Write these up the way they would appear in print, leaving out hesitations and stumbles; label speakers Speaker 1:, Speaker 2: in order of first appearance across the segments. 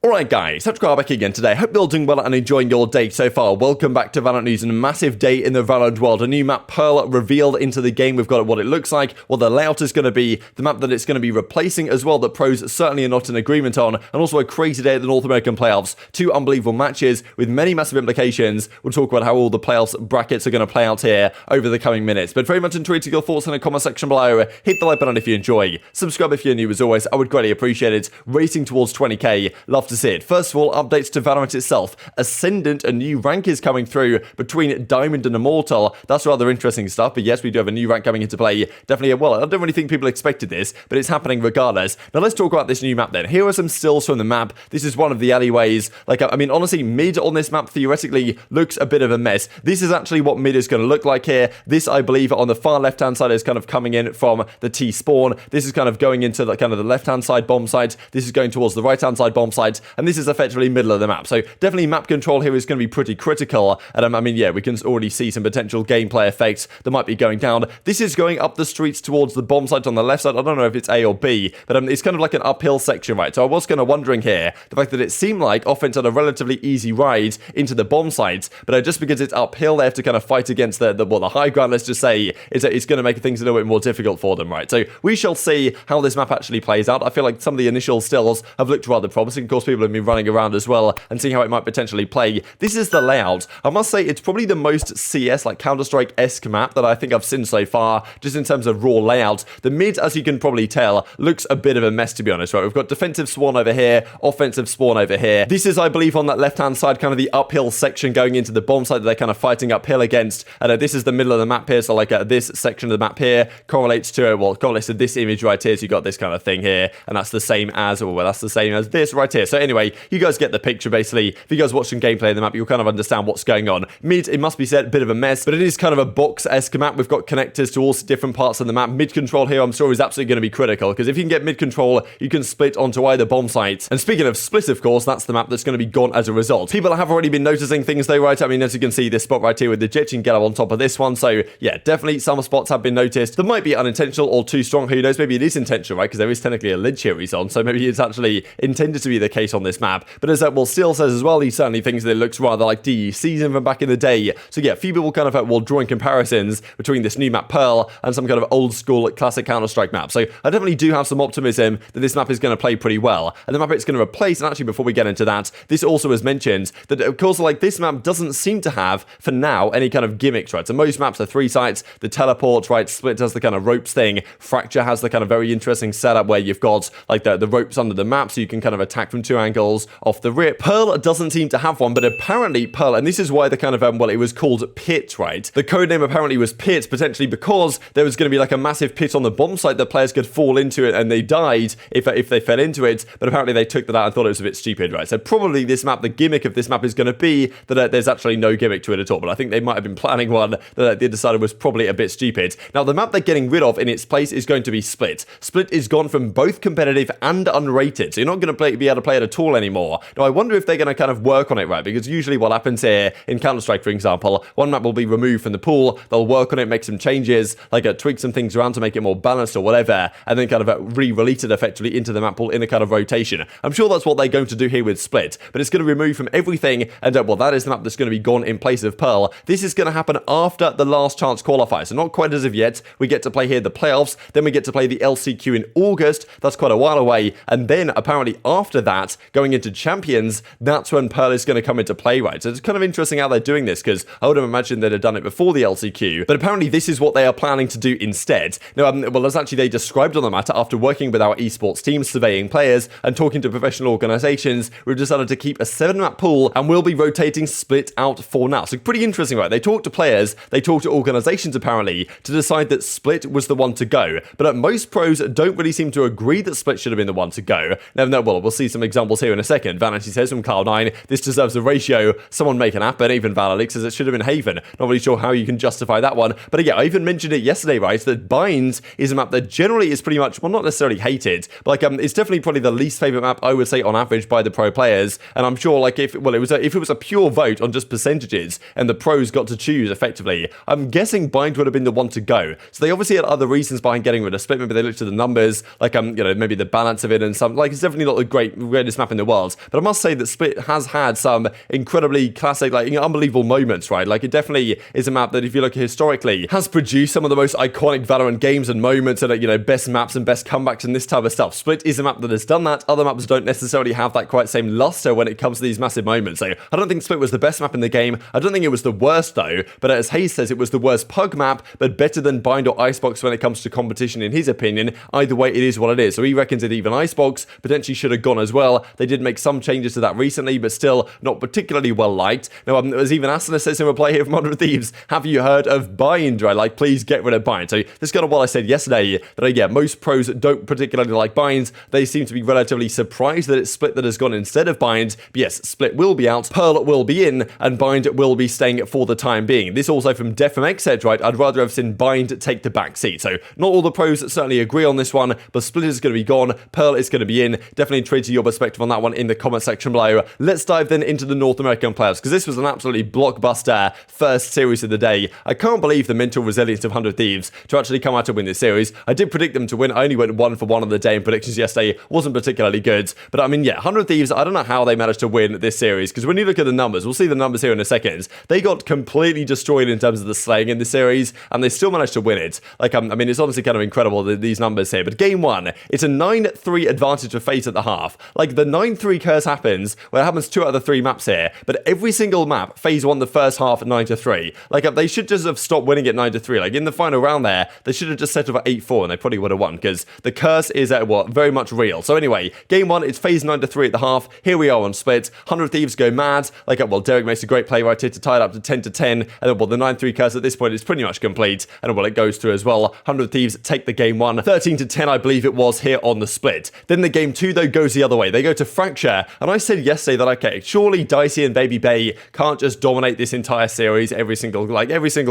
Speaker 1: Alright guys, TacticalRab back again today. Hope you're all doing well and enjoying your day so far. Welcome back to Valorant News and a massive day in the Valorant world. A new map, Pearl, revealed into the game. We've got what it looks like, what the layout is going to be, the map that it's going to be replacing as well, that pros certainly are not in agreement on, and also a crazy day at the North American playoffs. Two unbelievable matches with many massive implications. We'll talk about how all the playoffs brackets are going to play out here over the coming minutes. But very much enjoy your thoughts in the comment section below. Hit the like button if you enjoy. Subscribe if you're new as always. I would greatly appreciate it. Racing towards 20k. Love to see it. First of all, updates to Valorant itself. Ascendant, a new rank is coming through between Diamond and Immortal. That's rather interesting stuff, but yes, we do have a new rank coming into play. Definitely, well, I don't really think people expected this, but it's happening regardless. Now, let's talk about this new map then. Here are some stills from the map. This is one of the alleyways. I mean, honestly, mid on this map theoretically looks a bit of a mess. This is actually what mid is going to look like here. This, I believe, on the far left-hand side is kind of coming in from the T spawn. This is kind of going into the kind of the left-hand side bomb site. This is going towards the right-hand side bomb site, and this is effectively middle of the map. So definitely map control here is going to be pretty critical. And I mean, yeah, we can already see some potential gameplay effects that might be going down. This is going up the streets towards the bomb site on the left side. I don't know if it's A or B, but it's kind of like an uphill section, right? So I was kind of wondering here, the fact that it seemed like offense had a relatively easy ride into the bomb sites, but just because it's uphill, they have to kind of fight against the high ground, let's just say, it's going to make things a little bit more difficult for them, right? So we shall see how this map actually plays out. I feel like some of the initial stills have looked rather promising. Of course, people have been running around as well and see how it might potentially play. This is the layout. I must say it's probably the most CS, like Counter-Strike-esque map that I think I've seen so far, just in terms of raw layout. The mid, as you can probably tell, looks a bit of a mess, to be honest, right? We've got defensive spawn over here, offensive spawn over here. This is, I believe, on that left-hand side, kind of the uphill section going into the bomb site that they're kind of fighting uphill against. And this is the middle of the map here, so like this section of the map here correlates to this image right here, so you got this kind of thing here, and that's the same as this right here. So anyway, you guys get the picture, basically. If you guys watch some gameplay in the map, you'll kind of understand what's going on. Mid, it must be said, a bit of a mess, but it is kind of a box-esque map. We've got connectors to all different parts of the map. Mid control here, I'm sure, is absolutely going to be critical, because if you can get mid control, you can split onto either bomb sites. And speaking of split, of course, that's the map that's going to be gone as a result. People have already been noticing things though, right? I mean, as you can see, this spot right here with the jet, you can get up on top of this one. So yeah, definitely some spots have been noticed. That might be unintentional or too strong. Who knows? Maybe it is intentional, right? Because there is technically a lid here he's on, so maybe it's actually intended to be the case on this map. But as Still says as well, he certainly thinks that it looks rather like DE season from back in the day. So yeah, a few people kind of drawing comparisons between this new map Pearl and some kind of old school classic Counter-Strike map. So I definitely do have some optimism that this map is going to play pretty well. And the map it's going to replace, and actually before we get into that, this also has mentioned that of course like this map doesn't seem to have, for now, any kind of gimmicks, right? So most maps are 3 sites, the teleport, right? Split has the kind of ropes thing, Fracture has the kind of very interesting setup where you've got like the ropes under the map so you can kind of attack from 2 angles off the rip. Pearl doesn't seem to have one, but apparently Pearl, and this is why the kind of, it was called Pit, right? The code name apparently was Pit, potentially because there was going to be like a massive pit on the bomb site that players could fall into it and they died if they fell into it, but apparently they took that out and thought it was a bit stupid, right? So probably this map, the gimmick of this map is going to be that there's actually no gimmick to it at all, but I think they might have been planning one that they decided was probably a bit stupid. Now, the map they're getting rid of in its place is going to be Split. Split is gone from both competitive and unrated, so you're not going to be able to play it at all anymore. Now, I wonder if they're going to kind of work on it, right? Because usually what happens here in Counter-Strike, for example, one map will be removed from the pool, they'll work on it, make some changes, like tweak some things around to make it more balanced or whatever, and then kind of re-release it effectively into the map pool in a kind of rotation. I'm sure that's what they're going to do here with Split, but it's going to remove from everything, and that is the map that's going to be gone in place of Pearl. This is going to happen after the last chance qualifier, so not quite as of yet. We get to play here the playoffs, then we get to play the LCQ in August, that's quite a while away, and then apparently after that, going into Champions, that's when Pearl is going to come into play, right? So it's kind of interesting how they're doing this, because I would have imagined they'd have done it before the LCQ, but apparently this is what they are planning to do instead. Now, as actually they described on the matter, after working with our esports team, surveying players, and talking to professional organizations, we've decided to keep a 7-map pool, and we'll be rotating Split out for now. So pretty interesting, right? They talked to players, they talked to organizations apparently, to decide that Split was the one to go, but most pros don't really seem to agree that Split should have been the one to go. Now, we'll see some examples here in a second. Vanity says from Cloud9, this deserves a ratio. Someone make an app, and even Valorant says it should have been Haven. Not really sure how you can justify that one, but yeah, I even mentioned it yesterday, right? That Binds is a map that generally is pretty much, well, not necessarily hated, but like it's definitely probably the least favorite map, I would say, on average by the pro players. And I'm sure like if it was a pure vote on just percentages and the pros got to choose effectively, I'm guessing Bind would have been the one to go. So they obviously had other reasons behind getting rid of Split. Maybe they looked at the numbers, like maybe the balance of it and some, like it's definitely not the greatest greatest map in the world, but I must say that Split has had some incredibly classic, like unbelievable moments, right? Like it definitely is a map that, if you look historically, has produced some of the most iconic Valorant games and moments and, you know, best maps and best comebacks and this type of stuff. Split is a map that has done that. Other maps don't necessarily have that quite same luster when it comes to these massive moments. So I don't think Split was the best map in the game. I don't think it was the worst though, but as Hayes says, it was the worst pug map, but better than Bind or Icebox when it comes to competition in his opinion. Either way, it is what it is. So he reckons that even Icebox potentially should have gone as well. They did make some changes to that recently, but still not particularly well liked. Now, as even Asuna says in reply here from 100 Thieves, have you heard of Bind, right? Like, please get rid of Bind. So this is kind of what I said yesterday, that yeah, most pros don't particularly like Binds. They seem to be relatively surprised that it's Split that has gone instead of Bind. But yes, Split will be out, Pearl will be in, and Bind will be staying for the time being. This also from Dephh from xEdge, right? I'd rather have seen Bind take the back seat. So not all the pros certainly agree on this one, but Split is going to be gone, Pearl is going to be in. Definitely intrigued to your perspective on that one in the comment section below. Let's dive then into the North American players, because this was an absolutely blockbuster first series of the day. I can't believe the mental resilience of 100 Thieves to actually come out to win this series. I did predict them to win. I only went 1 for 1 on the day in predictions yesterday. Wasn't particularly good. But I mean, yeah, 100 Thieves, I don't know how they managed to win this series, because when you look at the numbers, we'll see the numbers here in a second, they got completely destroyed in terms of the slaying in the series, and they still managed to win it. Like, I mean, it's honestly kind of incredible, these numbers here. But game 1, it's a 9-3 advantage for FaZe at the half. Like, the 9-3 curse happens, well, it happens 2 out of the 3 maps here, but every single map, FaZe won the first half at 9-3. Like, they should just have stopped winning at 9-3. Like, in the final round there, they should have just settled for 8-4, and they probably would have won, because the curse is very much real. So anyway, game 1, it's FaZe 9-3 at the half. Here we are on Split. 100 Thieves go mad. Like, well, Derek makes a great play right here to tie it up to 10-10, and then, well, the 9-3 curse at this point is pretty much complete, and, well, it goes through as well. 100 Thieves take the game 1, 13-10, I believe it was, here on the Split. Then the game 2, though, goes the other way. They go to Fracture, and I said yesterday that, okay, surely Dicey and babybay can't just dominate this entire series, every single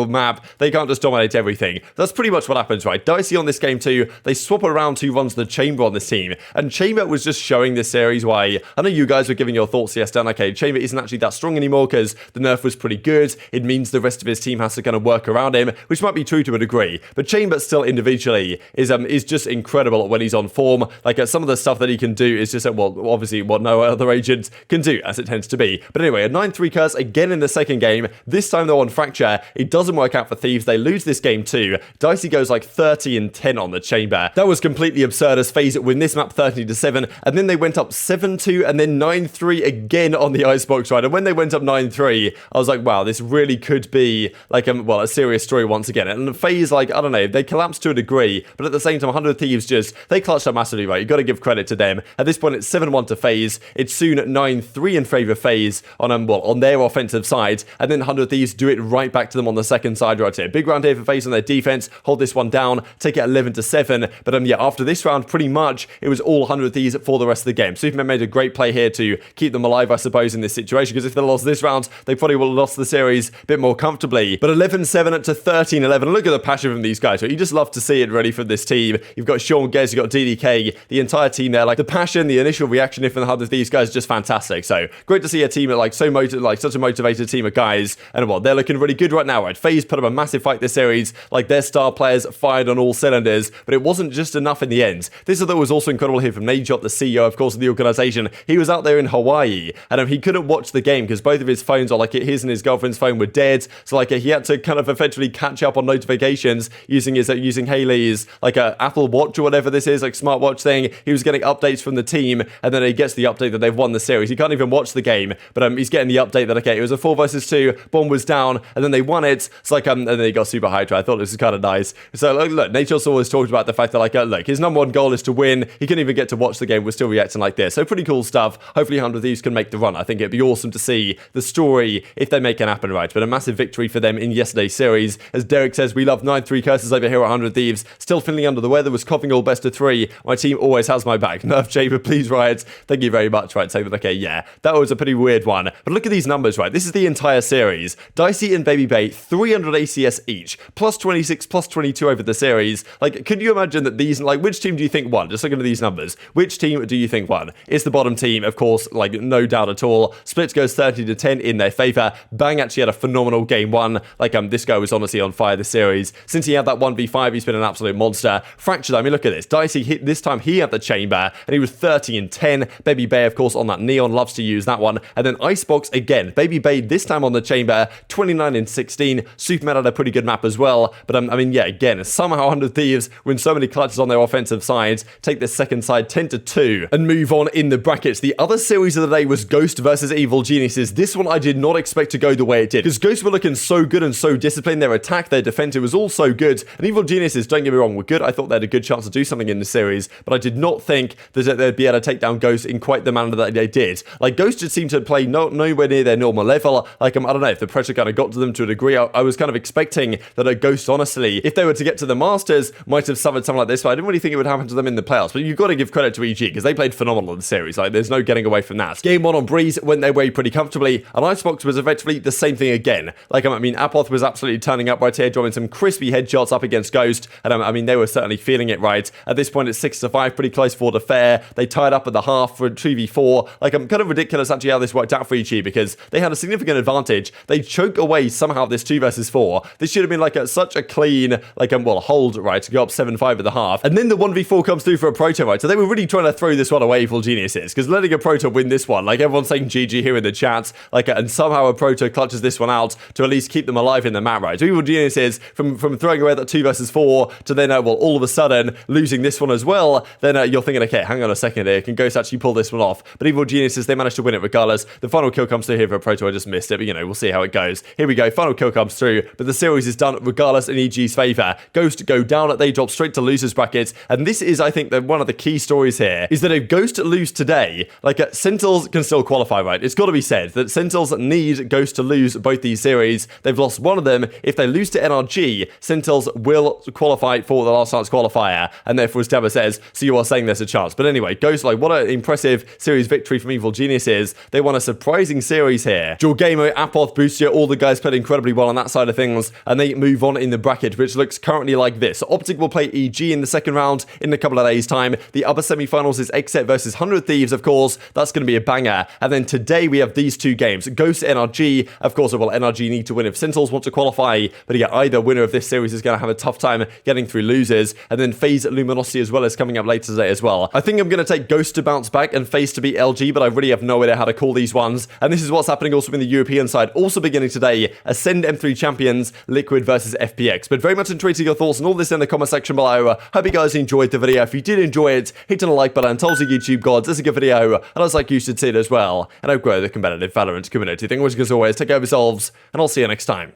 Speaker 1: map. They can't just dominate everything. That's pretty much what happens, right? Dicey on this game 2, they swap around who runs the Chamber on this team, and Chamber was just showing this series why, I know you guys were giving your thoughts yesterday, and okay, Chamber isn't actually that strong anymore because the nerf was pretty good. It means the rest of his team has to kind of work around him, which might be true to a degree, but Chamber still individually is just incredible when he's on form. Like, some of the stuff that he can do is just, well, obviously what no other agent can do, as it tends to be. But anyway, a 9-3 curse again in the second game, this time though on Fracture. It doesn't work out for Thieves, they lose this game too. Dicey goes like 30-10 on the Chamber. That was completely absurd as FaZe win this map 30-7, and then they went up 7-2 and then 9-3 again on the Icebox, right? And when they went up 9-3, I was like, wow, this really could be like a serious story once again. And FaZe, like, I don't know, they collapsed to a degree, but at the same time, 100 Thieves they clutched up massively, right? You got to give credit to them. At this point, it's 7-1 to FaZe. It's soon 9-3 in favor of FaZe on their offensive side, and then 100 Thieves do it right back to them on the second side right here. Big round here for FaZe on their defense, hold this one down, take it 11-7, but yeah, after this round, pretty much, it was all 100 Thieves for the rest of the game. Superman made a great play here to keep them alive, I suppose, in this situation, because if they lost this round, they probably would have lost the series a bit more comfortably. But 11-7 to 13-11, look at the passion from these guys, right? You just love to see it ready for this team. You've got Sean Gez, you've got DDK, the entire team there, like the passion, the initial reaction from the 100 Thieves guys is just fantastic. So great to see a team like such a motivated team of guys, and well, they're looking really good right now, right? FaZe put up a massive fight this series, like their star players fired on all cylinders, but it wasn't just enough in the end. This although was also incredible here from Nadeshot, the CEO, of course, of the organization. He was out there in Hawaii, and he couldn't watch the game because both of his phones, or like his and his girlfriend's phone, were dead. So like he had to kind of eventually catch up on notifications using Haley's like a Apple Watch or whatever this is, like smartwatch thing. He was getting updates from the team, and then he gets the update that they've won the series. He can't even watch the game, but he's getting the update that okay, it was a 4 versus 2, bomb was down, and then they won it. It's like and then he got super hyped. I thought this was kind of nice. So look, Nature's always talked about the fact that like look, his number one goal is to win. He couldn't even get to watch the game, we're still reacting like this. So pretty cool stuff. Hopefully 100 Thieves can make the run. I think it'd be awesome to see the story if they make it happen, right? But a massive victory for them in yesterday's series. As Derek says, we love 9-3 curses over here at 100 Thieves. Still feeling under the weather, was coughing all best of 3. My team always has my back. Nerf Chamber, please, Riot. Thank you very much, right? So, okay, yeah, that was a pretty weird one. But look at these numbers, right? This is the entire series. Dicey and babybay, 300 ACS each, plus 26, plus 22 over the series. Like, could you imagine that these, like, which team do you think won? Just looking at these numbers. Which team do you think won? It's the bottom team, of course, like, no doubt at all. Split goes 30-10 in their favor. Bang actually had a phenomenal game 1. Like, this guy was honestly on fire this series. Since he had that 1v5, he's been an absolute monster. Fractured, I mean, look at this. Dicey hit this time, he had the chamber, and he was 30-10. again. babybay, of course, on that neon, loves to use that one. And then Icebox again. babybay this time on the chamber, 29 and 16. Superman had a pretty good map as well. But I mean, yeah, again, somehow 100 Thieves win so many clutches on their offensive sides, take this second side 10-2 and move on in the brackets. The other series of the day was Ghost versus Evil Geniuses. This one I did not expect to go the way it did, because Ghost were looking so good and so disciplined. Their attack, their defense, it was all so good. And Evil Geniuses, don't get me wrong, were good. I thought they had a good chance to do something in the series, but I did not think that they'd be able to take down Ghost in quite the manner that they did. Like, Ghost just seemed to play nowhere near their normal level. Like, I don't know if the pressure kind of got to them to a degree. I was kind of expecting that a Ghost, honestly, if they were to get to the Masters, might have suffered something like this, but I didn't really think it would happen to them in the playoffs. But you've got to give credit to EG, because they played phenomenal in the series. Like, there's no getting away from that. Game 1 on Breeze went their way pretty comfortably, and Icebox was effectively the same thing again. Like, I mean, Apoth was absolutely turning up right here, dropping some crispy headshots up against Ghost, and I mean, they were certainly feeling it right. At this point, it's 6-5, pretty close for Dephh. They tied up at the half for 2v4. Like, I'm kind of ridiculous actually how this worked out for EG, because they had a significant advantage. They choke away somehow this 2 versus 4. This should have been like such a clean, like, hold, right, to go up 7-5 at the half. And then the 1v4 comes through for a Proto, right? So they were really trying to throw this one away, Evil Geniuses, because letting a Proto win this one, like, everyone's saying GG here in the chat, like, and somehow a Proto clutches this one out to at least keep them alive in the map, right? So Evil Geniuses, from throwing away that 2 versus 4 to then, all of a sudden losing this one as well, then you're thinking, okay, hang on a second here, can Ghost actually pull this one off? But Evil Geniuses, they managed to win it regardless. The final kill comes through here for a Proto. I just missed it, but we'll see how it goes. Here we go, final kill comes through, but the series is done regardless in EG's favor. Ghost go down, they drop straight to losers brackets, and this is, I think, one of the key stories here, is that if Ghost lose today, like, Sentinels can still qualify, right? It's got to be said that Sentinels need Ghost to lose both these series. They've lost one of them. If they lose to NRG, Sentinels will qualify for the last chance qualifier, and therefore, as Dephh says, so you are saying there's a chance. But anyway, Ghost, like, what an impressive series victory from Evil Geniuses. They won a surprising series here. Jorgamo, Apoth, Boostia, all the guys played incredibly well on that side of things, and they move on in the bracket, which looks currently like this. So OpTic will play EG in the second round in a couple of days' time. The other semi-finals is Xset versus 100 Thieves, of course. That's going to be a banger. And then today we have these two games. Ghost NRG, of course, well, NRG need to win if Sentinels want to qualify, but yeah, either winner of this series is going to have a tough time getting through losers. And then FaZe Luminosity as well is coming up later today as well. I think I'm going to take Ghost to bounce back and FaZe to beat LG, but I really have no idea how to call these ones. And this is what's happening also in the European side. Also beginning today, Ascend M3 champions, Liquid versus FPX. But very much enjoying your thoughts on all this in the comment section below. Hope you guys enjoyed the video. If you did enjoy it, hit on the like button, tell us YouTube gods, it's a good video, and I was like you should see it as well. And I'll grow the competitive Valorant community. Thank you as always, take care of yourselves, and I'll see you next time.